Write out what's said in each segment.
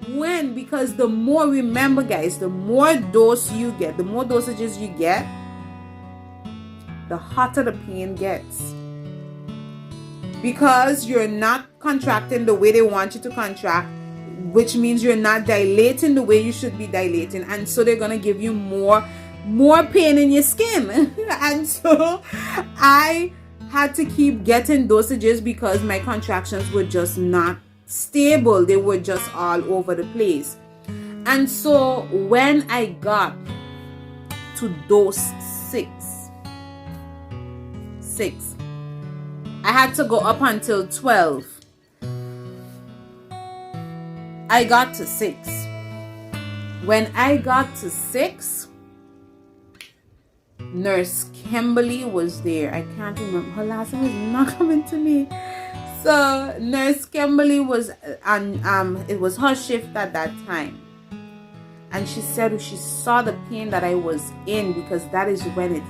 When? Because the more, remember guys, the more dose you get, the more dosages you get, the hotter the pain gets. Because you're not contracting the way they want you to contract, which means you're not dilating the way you should be dilating, and so they're gonna give you more pain in your skin. And so I had to keep getting dosages because my contractions were just not stable. They were just all over the place. And so when I got to dose 6, I had to go up until 12. I got to 6. When I got to 6, Nurse Kimberly was there. I can't remember. Her last name is not coming to me. So Nurse Kimberly was on, it was her shift at that time. And she said she saw the pain that I was in, because that is when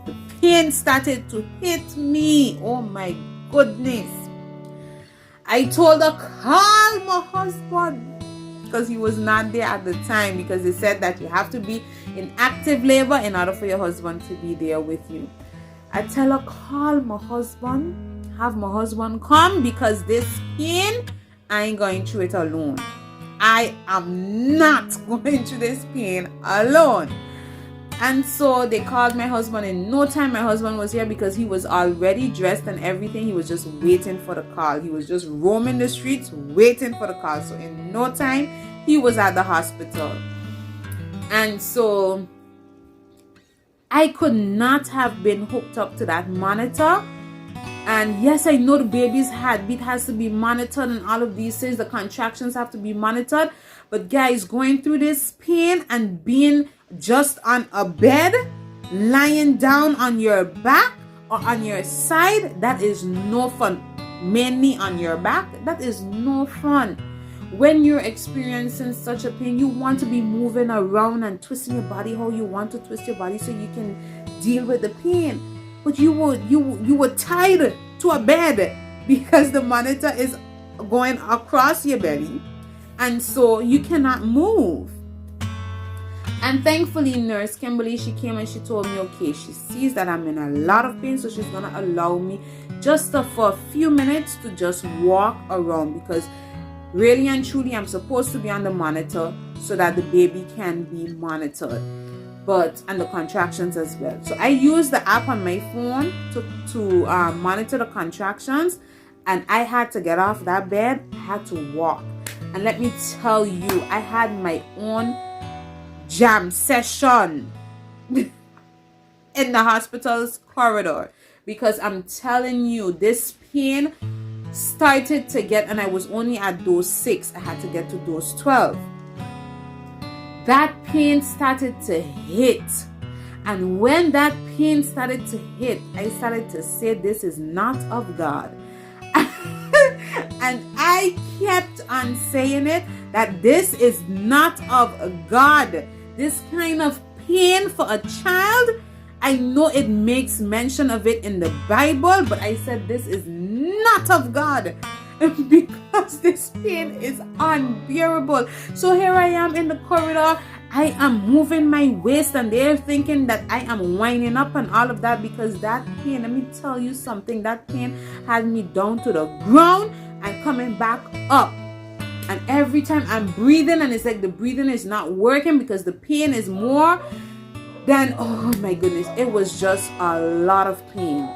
the pain started to hit me. Oh my goodness. I told her, call my husband, because he was not there at the time, because they said that you have to be in active labor in order for your husband to be there with you. I tell her, call my husband, have my husband come, because this pain, I ain't going through it alone. I am not going through this pain alone. And so they called my husband. In no time, my husband was here, because he was already dressed and everything. He was just waiting for the call. He was just roaming the streets waiting for the call. So in no time, he was at the hospital. And so I could not have been hooked up to that monitor. And yes, I know the baby's heartbeat has to be monitored and all of these things. The contractions have to be monitored. But guys, going through this pain and being just on a bed, lying down on your back or on your side, that is no fun. Mainly on your back, that is no fun. When you're experiencing such a pain, you want to be moving around and twisting your body how you want to twist your body so you can deal with the pain. But you were tied to a bed because the monitor is going across your belly, and so you cannot move. And thankfully, Nurse Kimberly, she came and she told me, okay, she sees that I'm in a lot of pain, so she's gonna allow me just for a few minutes to just walk around, because really and truly I'm supposed to be on the monitor so that the baby can be monitored, and the contractions as well. So I use the app on my phone to monitor the contractions, and I had to get off that bed. I had to walk, and let me tell you, I had my own jam session in the hospital's corridor, because I'm telling you, this pain started to get, and I was only at dose 6. I had to get to dose 12. That pain started to hit, and when that pain started to hit, I started to say, this is not of God. And I kept on saying it, that this is not of God. This kind of pain for a child, I know it makes mention of it in the Bible, but I said this is not of God, because this pain is unbearable. So here I am in the corridor. I am moving my waist, and they're thinking that I am winding up and all of that, because that pain, let me tell you something, that pain had me down to the ground and coming back up. And every time I'm breathing, and it's like the breathing is not working because the pain is more than, oh my goodness, it was just a lot of pain.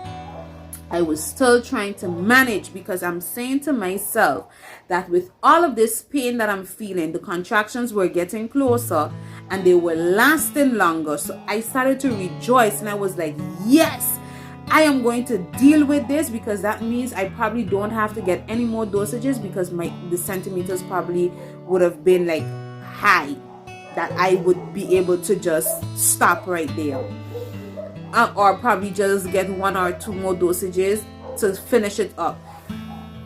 I was still trying to manage, because I'm saying to myself that with all of this pain that I'm feeling, the contractions were getting closer and they were lasting longer. So I started to rejoice, and I was like, yes, I am going to deal with this, because that means I probably don't have to get any more dosages, because the centimeters probably would have been like high, that I would be able to just stop right there. Or probably just get 1 or 2 more dosages to finish it up.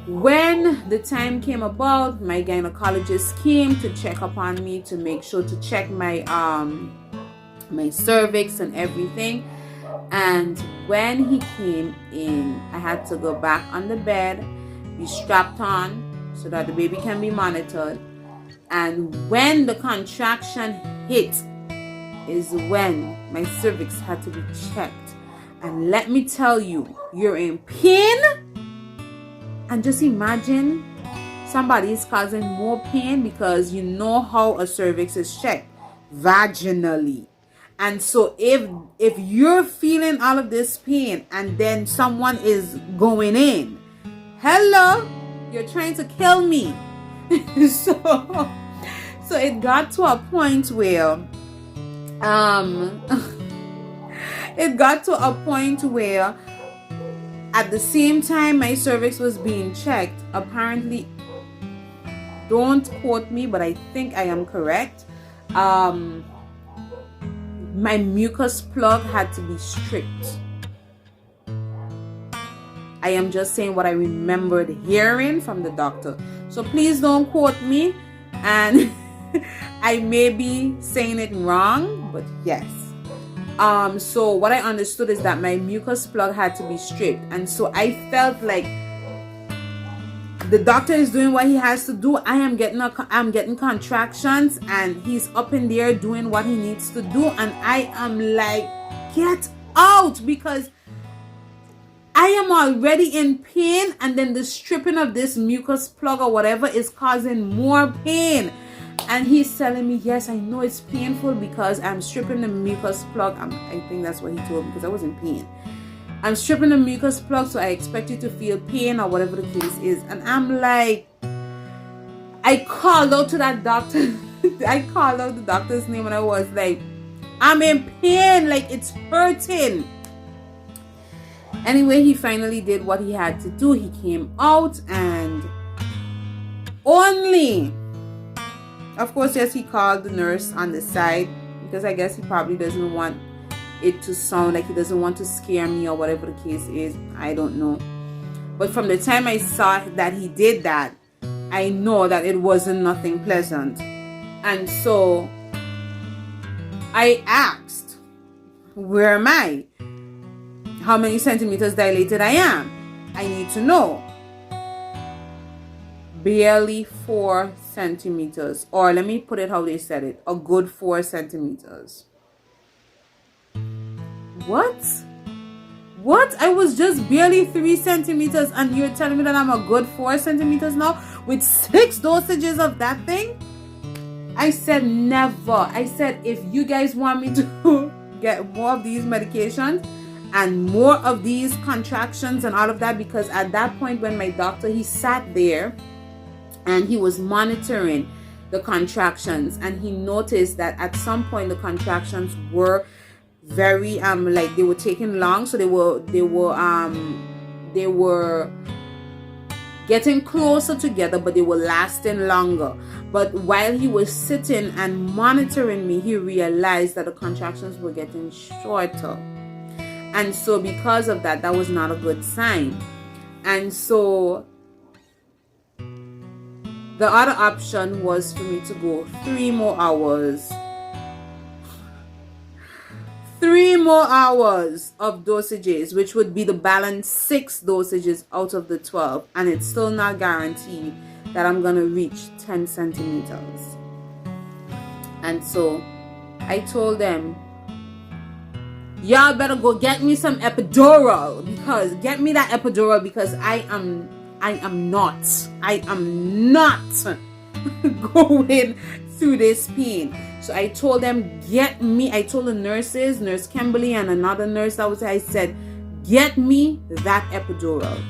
When the time came about, my gynecologist came to check up on me, to make sure to check my my cervix and everything. And when he came in, I had to go back on the bed, be strapped on so that the baby can be monitored. And when the contraction hit is when my cervix had to be checked. And let me tell you, you're in pain. And just imagine somebody is causing more pain because you know how a cervix is checked vaginally. And so if you're feeling all of this pain and then someone is going in, hello, you're trying to kill me. So it got to a point where at the same time my cervix was being checked, apparently, don't quote me, but I think I am correct, my mucus plug had to be stripped. I am just saying what I remembered hearing from the doctor. So please don't quote me, and I may be saying it wrong, but yes. So what I understood is that my mucus plug had to be stripped, and so I felt like the doctor is doing what he has to do. I'm getting contractions, and he's up in there doing what he needs to do, and I am like, get out, because I am already in pain, and then the stripping of this mucus plug or whatever is causing more pain. And he's telling me, yes, I know it's painful because I'm stripping the mucus plug. I think that's what he told me, because I was in pain. I'm stripping the mucus plug, so I expect you to feel pain or whatever the case is. And I'm like, I called out to that doctor. I called out the doctor's name, and I was like, I'm in pain, like it's hurting. Anyway, he finally did what he had to do. He came out, and only, of course, yes, he called the nurse on the side, because I guess he probably doesn't want it to sound like he doesn't want to scare me or whatever the case is. I don't know. But from the time I saw that he did that, I know that it wasn't nothing pleasant. And so I asked, where am I? How many centimeters dilated I am? I need to know. Barely 4 centimeters. Or let me put it how they said it. A good 4 centimeters. What? I was just barely 3 centimeters, and you're telling me that I'm a good 4 centimeters now with 6 dosages of that thing? I said never. I said, if you guys want me to get more of these medications and more of these contractions and all of that, because at that point when my doctor, he sat there and he was monitoring the contractions, and he noticed that at some point the contractions were very like they were taking long, so they were getting closer together, but they were lasting longer. But while he was sitting and monitoring me, he realized that the contractions were getting shorter. And so because of that, that was not a good sign. And so the other option was for me to go 3 more hours. 3 more hours of dosages, which would be the balanced 6 dosages out of the 12. And it's still not guaranteed that I'm going to reach 10 centimeters. And so I told them, y'all better go get me some epidural, because get me that epidural, because I am not going through this pain. So I told them, I told the nurses, Nurse Kimberly and another nurse that was there, I said, get me that epidural.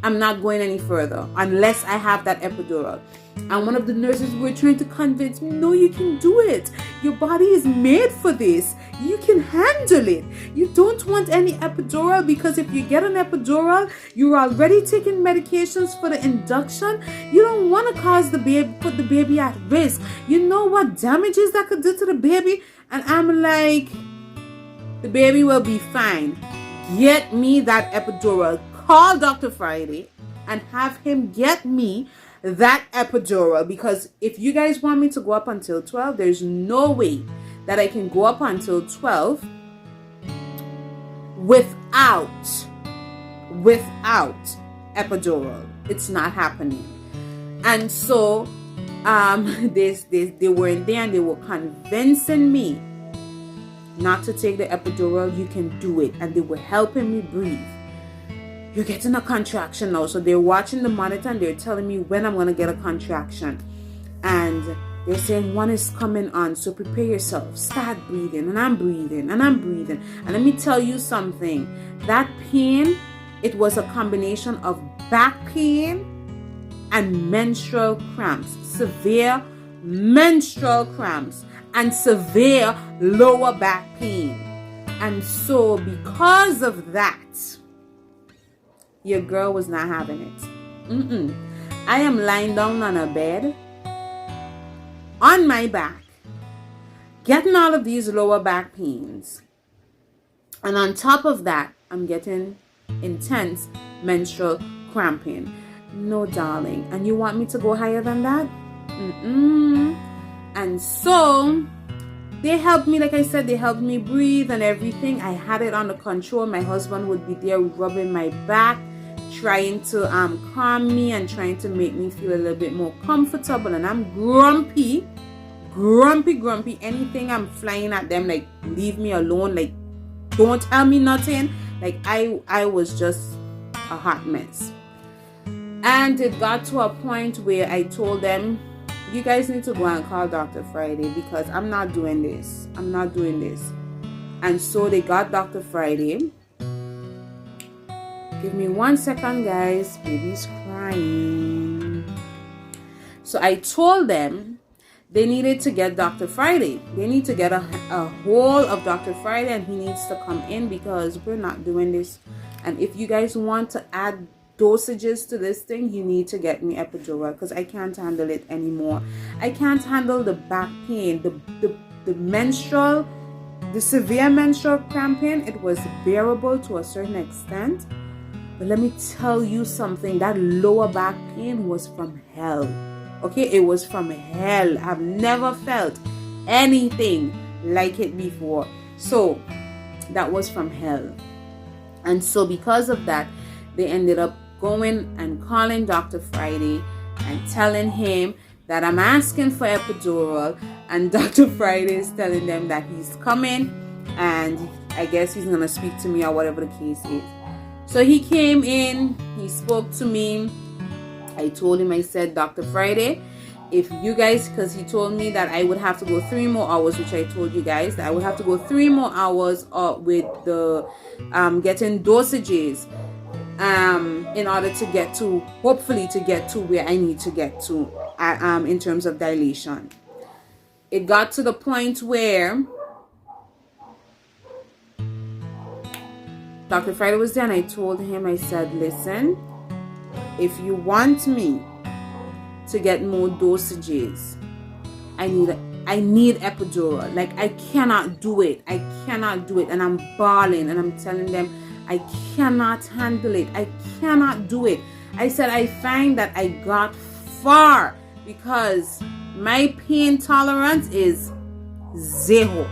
I'm not going any further unless I have that epidural. And one of the nurses were trying to convince me, no, you can do it. Your body is made for this. You can handle it. You don't want any epidural, because if you get an epidural, you're already taking medications for the induction. You don't want to put the baby at risk. You know what damages that could do to the baby? And I'm like, the baby will be fine. Get me that epidural. Call Dr. Friday and have him get me that epidural, because if you guys want me to go up until 12, there's no way that I can go up until 12 without epidural. It's not happening. And so they weren't there, and they were convincing me not to take the epidural. You can do it. And they were helping me breathe. You're getting a contraction now. So they're watching the monitor and they're telling me when I'm going to get a contraction. And they're saying one is coming on. So prepare yourself. Start breathing. And I'm breathing. And I'm breathing. And let me tell you something. That pain, it was a combination of back pain and menstrual cramps. Severe menstrual cramps. And severe lower back pain. And so because of that, your girl was not having it. I am lying down on a bed, on my back, getting all of these lower back pains. And on top of that, I'm getting intense menstrual cramping. No, darling. And you want me to go higher than that? And so they helped me, like I said, they helped me breathe and everything. I had it under control. My husband would be there rubbing my back, trying to calm me and trying to make me feel a little bit more comfortable. And I'm grumpy. Anything I'm flying at them, like, leave me alone, like, don't tell me nothing. Like, I was just a hot mess. And it got to a point where I told them, you guys need to go and call Dr. Friday, because I'm not doing this. And so they got Dr. Friday. Give me 1 second, guys. Baby's crying. So I told them they needed to get Dr. Friday. They need to get a hold of Dr. Friday, and he needs to come in, because we're not doing this. And if you guys want to add dosages to this thing, you need to get me epidural, because I can't handle it anymore. I can't handle the back pain, the severe menstrual cramping. It was bearable to a certain extent, but let me tell you something, that lower back pain was from hell. Okay, it was from hell. I've never felt anything like it before. So that was from hell. And so because of that, they ended up going and calling Dr. Friday and telling him that I'm asking for epidural, and Dr. Friday is telling them that he's coming, and I guess he's gonna speak to me or whatever the case is. So he came in, he spoke to me. I told him, I said, Dr. Friday, if you guys, because he told me that I would have to go 3 more hours, which I told you guys that I would have to go 3 more hours with the getting dosages in order to get to, hopefully to get to where I need to get to in terms of dilation. It got to the point where Dr. Friday was there, and I told him, I said, listen, if you want me to get more dosages, I need epidural. Like, I cannot do it. And I'm bawling, and I'm telling them I cannot handle it. I cannot do it. I said, I find that I got far because my pain tolerance is zero.